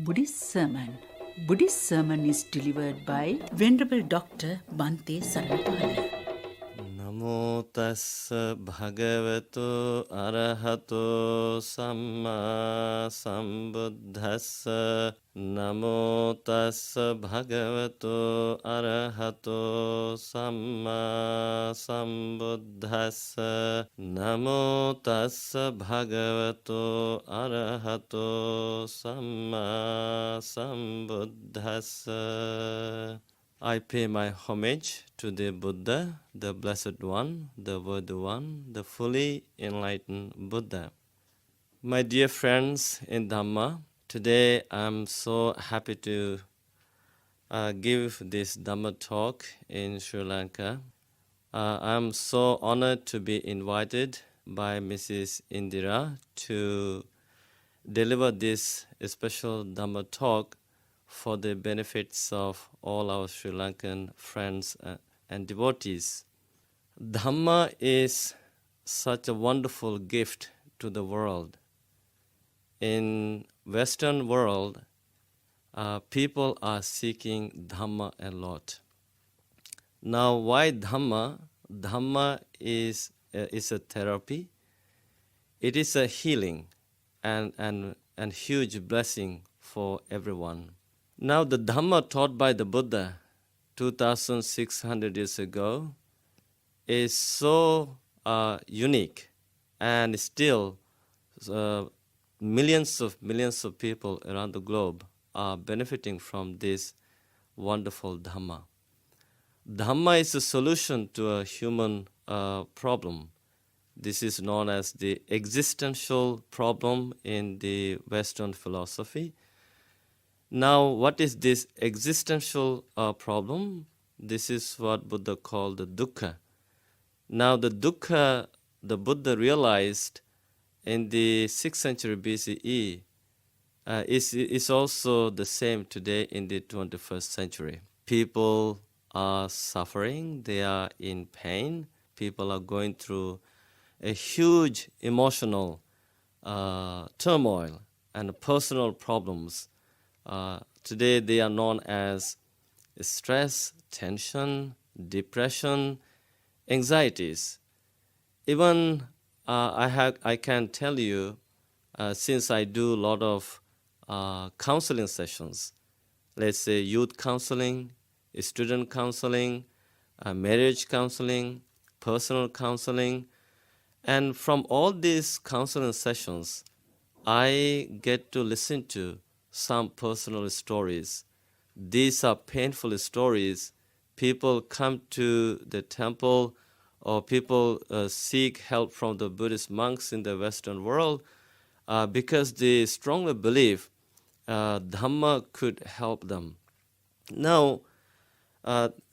Buddhist sermon. Buddhist sermon is delivered by Venerable Dr. Bhante Saranapala. Namo tassa bhagavato arahato samma sambuddhassa. Namo tassa bhagavato arahato samma sambuddhassa. Namo tassa bhagavato arahato samma sambuddhassa. I pay my homage to the Buddha, the Blessed One, the Worthy One, the fully enlightened Buddha. My dear friends in Dhamma, today I'm so happy to give this Dhamma talk in Sri Lanka. I'm so honored to be invited by Mrs. Indira to deliver this special Dhamma talk for the benefits of all our Sri Lankan friends and devotees. Dhamma is such a wonderful gift to the world. In Western world, people are seeking Dhamma a lot. Now, why Dhamma? Dhamma is a therapy. It is a healing and huge blessing for everyone. Now, the Dhamma taught by the Buddha 2,600 years ago is so unique, and still millions of people around the globe are benefiting from this wonderful Dhamma. Dhamma is a solution to a human problem. This is known as the existential problem in the Western philosophy. Now, what is this existential problem? This is what Buddha called the dukkha. Now, the dukkha, the Buddha realized in the 6th century BCE is also the same today in the 21st century. People are suffering, they are in pain, people are going through a huge emotional turmoil and personal problems. Today they are known as stress, tension, depression, anxieties. Even I can tell you, since I do a lot of counseling sessions, let's say youth counseling, student counseling, marriage counseling, personal counseling, and from all these counseling sessions, I get to listen to some personal stories. These are painful stories. People come to the temple, or people seek help from the Buddhist monks in the Western world because they strongly believe Dhamma could help them. Now,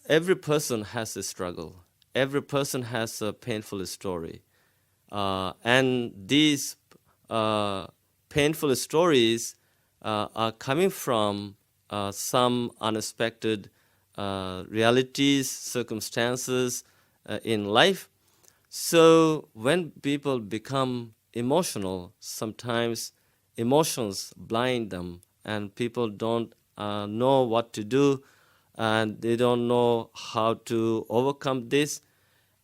every person has a struggle. Every person has a painful story. And these painful stories are coming from some unexpected realities, circumstances in life. So when people become emotional, sometimes emotions blind them and people don't know what to do, and they don't know how to overcome this.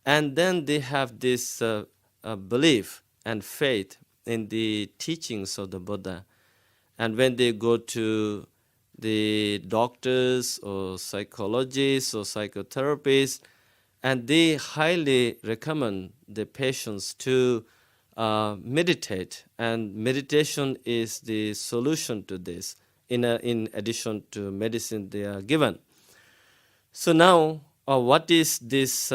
And then they have this belief and faith in the teachings of the Buddha. And when they go to the doctors or psychologists or psychotherapists, and they highly recommend the patients to meditate. And meditation is the solution to this, in addition to medicine they are given. So now, what is this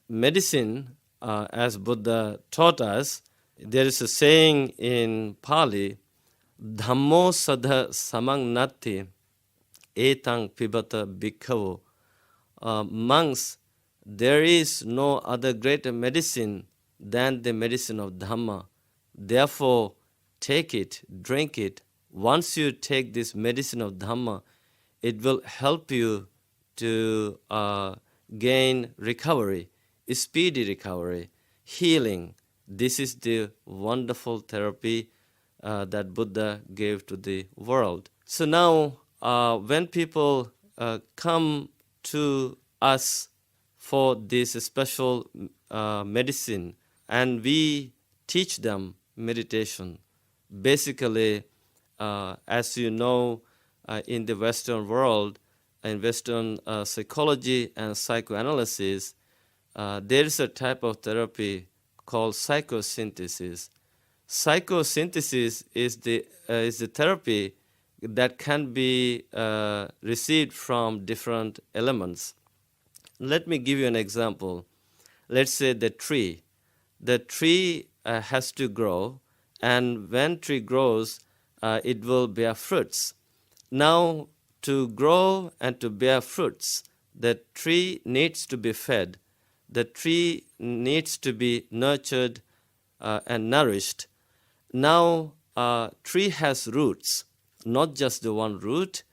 medicine as Buddha taught us? There is a saying in Pali, Dhammo sadha samang natti etang pibata bhikkhavo. Monks, there is no other greater medicine than the medicine of Dhamma. Therefore, take it, drink it. Once you take this medicine of Dhamma, it will help you to gain recovery, speedy recovery, healing. This is the wonderful therapy that Buddha gave to the world. So now, when people come to us for this special medicine, and we teach them meditation, basically, as you know, in the Western world, in Western psychology and psychoanalysis, there is a type of therapy called psychosynthesis. Psychosynthesis is the therapy that can be received from different elements. Let me give you an example. Let's say the tree. The tree has to grow, and when tree grows, it will bear fruits. Now, to grow and to bear fruits, the tree needs to be fed. The tree needs to be nurtured and nourished. Now, tree has roots, not just the one root.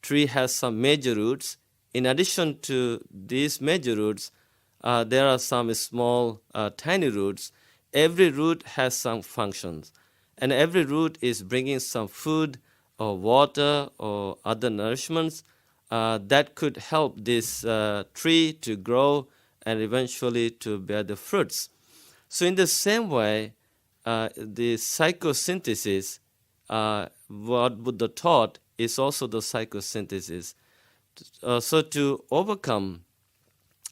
Tree has some major roots. In addition to these major roots, there are some small, tiny roots. Every root has some functions, and every root is bringing some food or water or other nourishments that could help this tree to grow and eventually to bear the fruits. So in the same way, the psychosynthesis, what Buddha taught, is also the psychosynthesis. So to overcome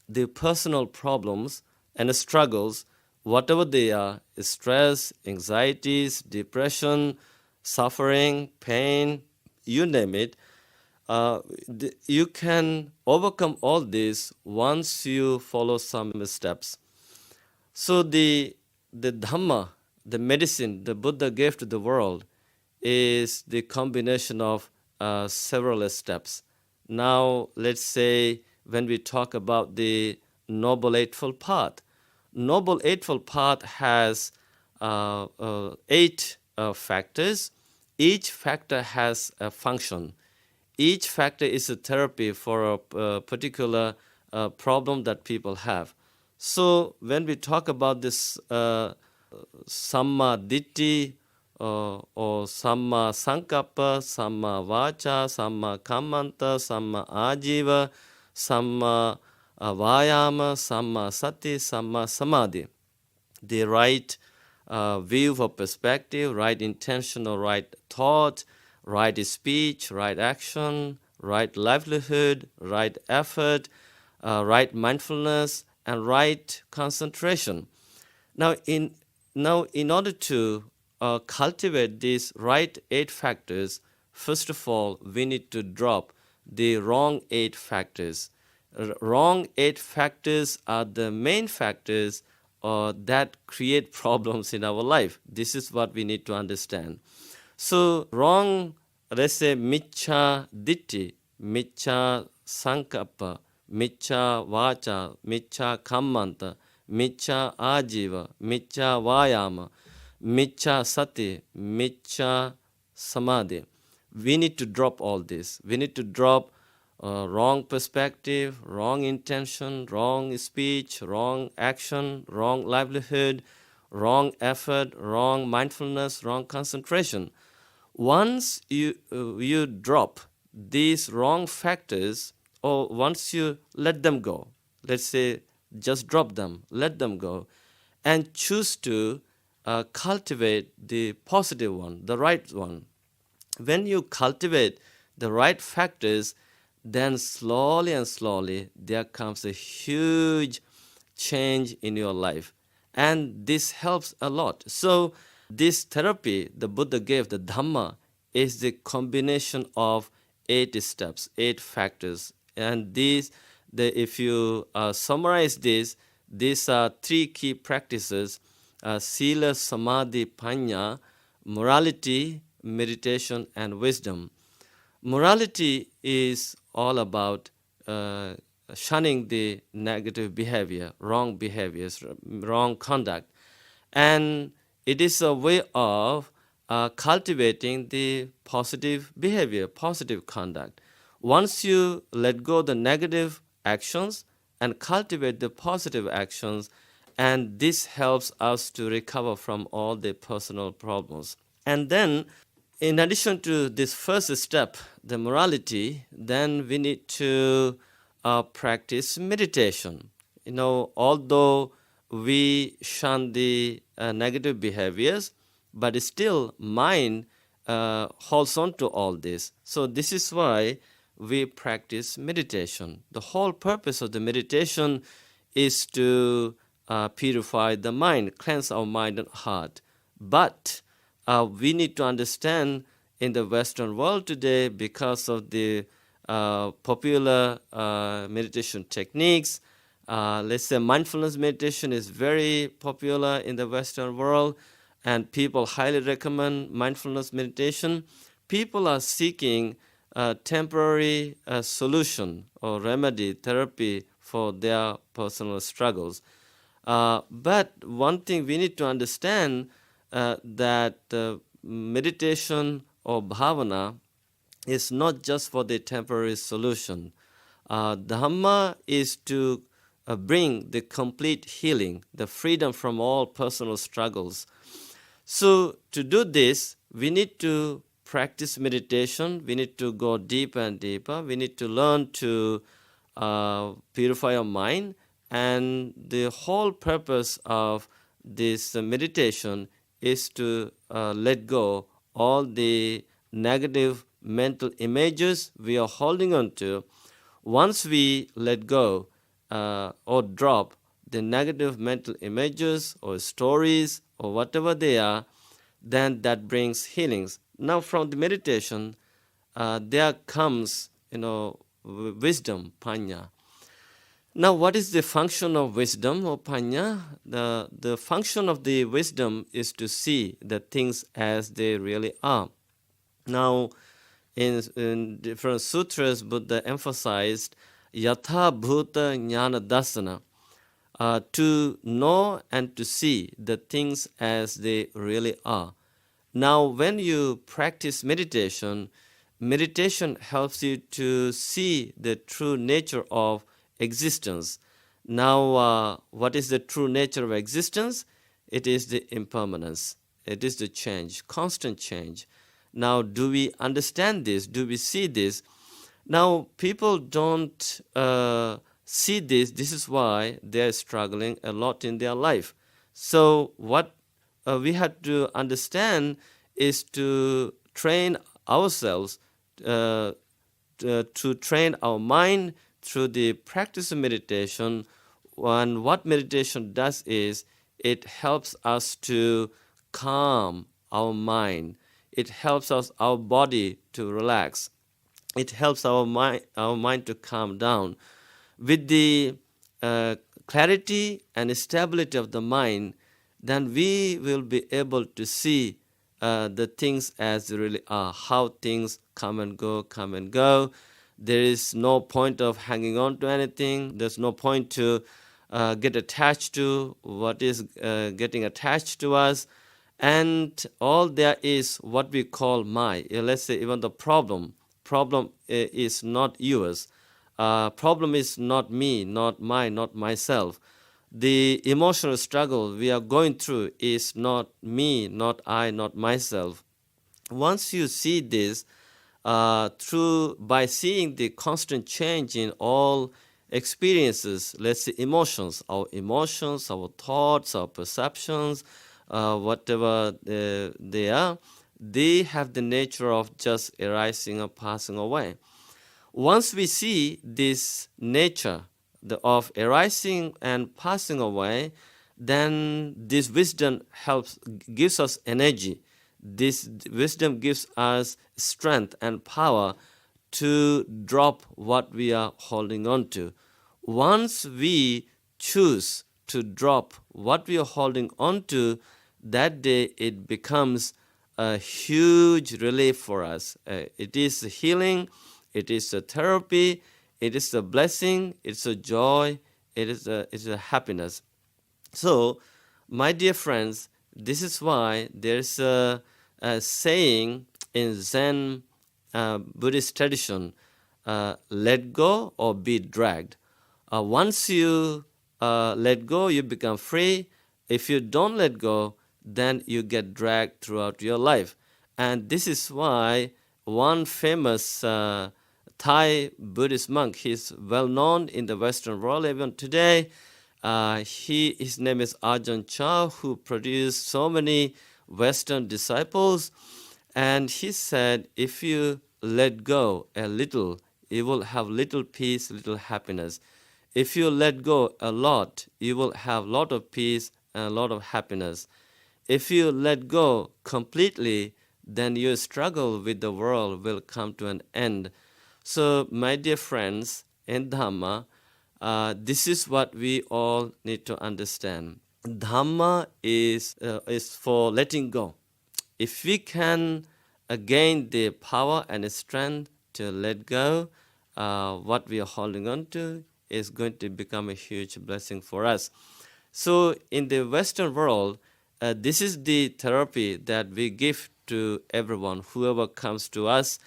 the personal problems and struggles, whatever they are, stress, anxieties, depression, suffering, pain, you name it, you can overcome all this once you follow some steps. So the Dhamma, the medicine the Buddha gave to the world, is the combination of several steps. Now, let's say when we talk about the Noble Eightfold Path, Noble Eightfold Path has 8 factors. Each factor has a function. Each factor is a therapy for a particular problem that people have. So when we talk about this Samma Ditti or Samma Sankappa, Samma Vacha, Samma Kammanta, Samma Ajiva, Samma Vayama, Samma Sati, Samma Samadhi, the right view or perspective, right intention or right thought, right speech, right action, right livelihood, right effort, right mindfulness, and right concentration. Now, in order to cultivate these right 8 factors, first of all, we need to drop the wrong 8 factors. Wrong 8 factors are the main factors that create problems in our life. This is what we need to understand. So, wrong, let's say, Miccha Ditti, Miccha Sankappa, Miccha Vacha, Miccha Kammanta, Miccha Ajiva, Miccha Vayama, Miccha Sati, Miccha Samadhi. We need to drop all this. We need to drop wrong perspective, wrong intention, wrong speech, wrong action, wrong livelihood, wrong effort, wrong mindfulness, wrong concentration. Once you drop these wrong factors, or once you let them go, let's say just drop them, let them go, and choose to cultivate the positive one, the right one. When you cultivate the right factors, then slowly and slowly there comes a huge change in your life. And this helps a lot. So this therapy the Buddha gave, the Dhamma, is the combination of 8 steps, 8 factors. And if you summarize this, these are 3 key practices: Sila, Samadhi, Panya, morality, meditation, and wisdom. Morality is all about shunning the negative behavior, wrong behaviors, wrong conduct. And it is a way of cultivating the positive behavior, positive conduct. Once you let go the negative actions and cultivate the positive actions, and this helps us to recover from all the personal problems. And then in addition to this first step, the morality, then we need to practice meditation. Although we shun the negative behaviors, but still mind holds on to all this. So this is why we practice meditation. The whole purpose of the meditation is to purify the mind, cleanse our mind and heart. But we need to understand in the Western world today, because of the popular meditation techniques, let's say mindfulness meditation is very popular in the Western world, and people highly recommend mindfulness meditation. People are seeking a temporary solution or remedy, therapy for their personal struggles. But one thing we need to understand, that meditation or bhavana is not just for the temporary solution. Dhamma is to bring the complete healing, the freedom from all personal struggles. So to do this, we need to practice meditation. We need to go deeper and deeper. We need to learn to purify our mind. And the whole purpose of this meditation is to let go all the negative mental images we are holding on to. Once we let go or drop the negative mental images or stories or whatever they are, then that brings healings. Now from the meditation, there comes, wisdom, panya. Now, what is the function of wisdom or panya? The function of the wisdom is to see the things as they really are. Now, in different sutras, Buddha emphasized yatha bhuta jnana dasana, to know and to see the things as they really are. Now, when you practice meditation, meditation helps you to see the true nature of existence. Now, what is the true nature of existence? It is the impermanence. It is the change, constant change. Now, do we understand this? Do we see this? Now, people don't see this. This is why they're struggling a lot in their life. So what we have to understand is to train ourselves, to train our mind through the practice of meditation. And what meditation does is it helps us to calm our mind. It helps us, our body to relax. It helps our mind to calm down. With the clarity and stability of the mind, then we will be able to see the things as they really are, how things come and go. There is no point of hanging on to anything. There's no point to get attached to what is getting attached to us. And all there is what we call my. Let's say even the problem. Problem is not yours. Problem is not me, not mine, not myself. The emotional struggle we are going through is not me, not I, not myself. Once you see this, by seeing the constant change in all experiences, let's say emotions, our thoughts, our perceptions, whatever they are, they have the nature of just arising or passing away. Once we see this nature of arising and passing away, then this wisdom gives us energy. This wisdom gives us strength and power to drop what we are holding on to. Once we choose to drop what we are holding on to, that day it becomes a huge relief for us. It is healing, it is a therapy, it is a blessing, it's a joy, it's a happiness. So, my dear friends, this is why there's a saying in Zen Buddhist tradition, let go or be dragged. Once you let go, you become free. If you don't let go, then you get dragged throughout your life. And this is why one famous Thai Buddhist monk, he's well known in the Western world even today. His name is Ajahn Chah, who produced so many Western disciples. And he said, if you let go a little, you will have little peace, little happiness. If you let go a lot, you will have a lot of peace and a lot of happiness. If you let go completely, then your struggle with the world will come to an end. So, my dear friends, in Dhamma, this is what we all need to understand. Dhamma is for letting go. If we can gain the power and strength to let go, what we are holding on to is going to become a huge blessing for us. So in the Western world, this is the therapy that we give to everyone, whoever comes to us.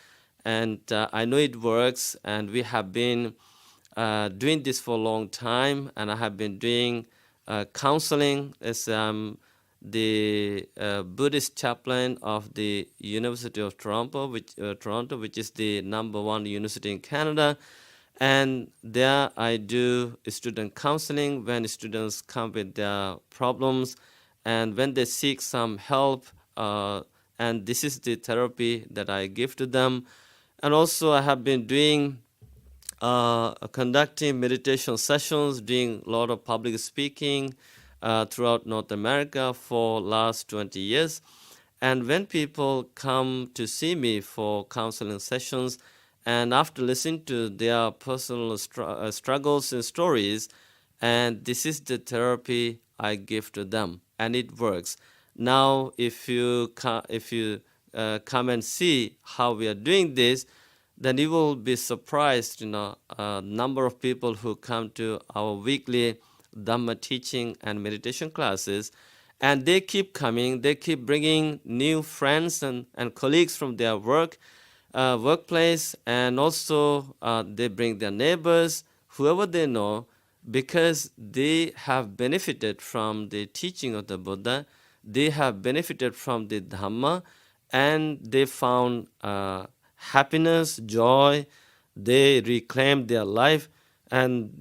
And I know it works, and we have been doing this for a long time, and I have been doing counseling as the Buddhist chaplain of the University of Toronto, which is the number one university in Canada. And there I do student counseling when students come with their problems and when they seek some help. And this is the therapy that I give to them. And also I have been doing conducting meditation sessions, doing a lot of public speaking throughout North America for last 20 years. And when people come to see me for counseling sessions, and after listening to their personal struggles and stories, and this is the therapy I give to them, and it works. Now, if you come and see how we are doing this, then you will be surprised, number of people who come to our weekly Dhamma teaching and meditation classes, and they keep coming, they keep bringing new friends and colleagues from their workplace, and also they bring their neighbors, whoever they know, because they have benefited from the teaching of the Buddha, they have benefited from the Dhamma, and they found happiness, joy, they reclaim their life, and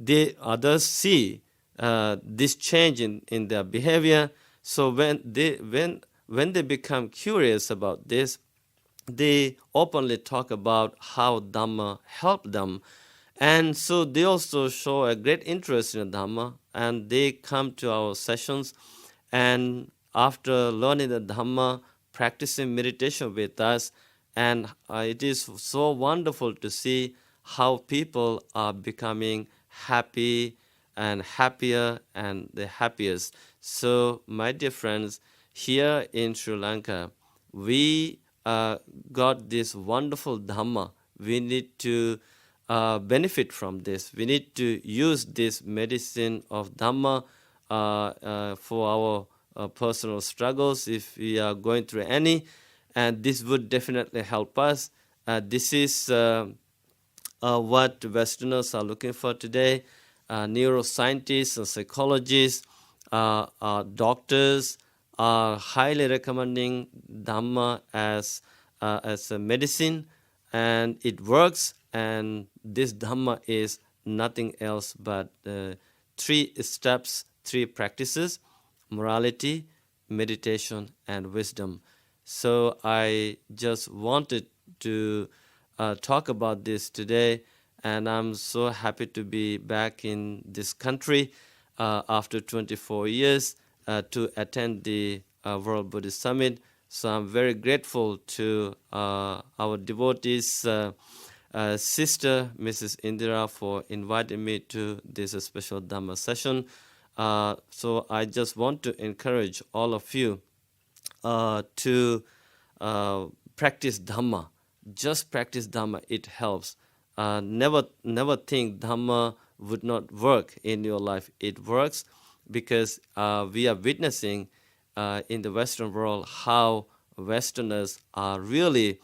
others see this change in their behavior. So when they become curious about this, they openly talk about how Dhamma helped them. And so they also show a great interest in Dhamma, and they come to our sessions, and after learning the Dhamma, practicing meditation with us, and it is so wonderful to see how people are becoming happy and happier and the happiest. So, my dear friends, here in Sri Lanka, we got this wonderful Dhamma. We need to benefit from this. We need to use this medicine of Dhamma for our personal struggles if we are going through any, and this would definitely help us. This is what Westerners are looking for today. Neuroscientists and psychologists, doctors are highly recommending Dhamma as a medicine, and it works. And this Dhamma is nothing else but 3 steps, 3 practices: morality, meditation, and wisdom. So I just wanted to talk about this today, and I'm so happy to be back in this country after 24 years to attend the World Buddhist Summit. So I'm very grateful to our devotees, sister Mrs. Indira, for inviting me to this special Dhamma session. So I just want to encourage all of you to practice Dhamma. Just practice Dhamma. It helps. Never think Dhamma would not work in your life. It works because we are witnessing in the Western world how Westerners are really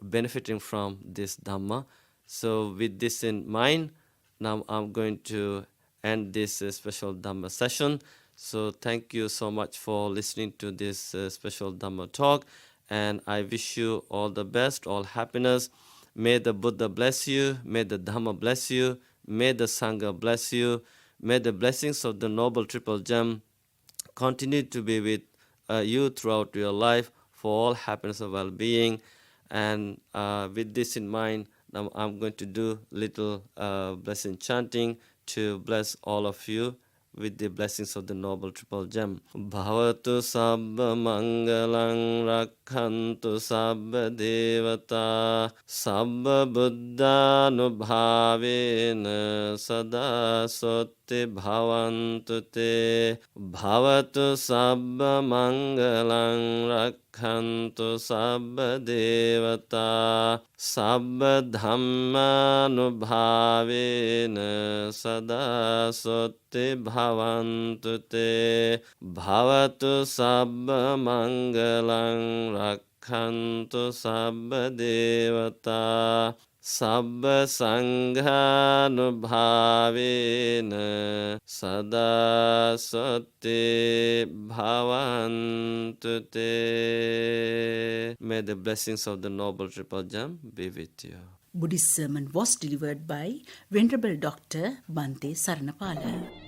benefiting from this Dhamma. So with this in mind, now I'm going to end this special Dhamma session. So thank you so much for listening to this special Dhamma talk. and I wish you all the best, all happiness. May the Buddha bless you, may the Dhamma bless you, may the Sangha bless you, may the blessings of the Noble Triple Gem continue to be with you throughout your life for all happiness and well-being. And with this in mind, now I'm going to do little blessing chanting to bless all of you with the blessings of the Noble Triple Gem. Bhavatu sabba mangalang rakhantu sabba devata sabba buddhanubhavena sada sotte bhavantu te. Bhavatu sabba mangalang rakhantu sabba devata sabba dhammanubhavena sada sotte bhavantu te. Bhavatu sabba mangalang rakhantu sabba devata sabba sanghanubhavena sada sotte bhavantu te. May the blessings of the Noble Triple Gem be with you. Buddhist sermon was delivered by Venerable Dr. Bhante Saranapala.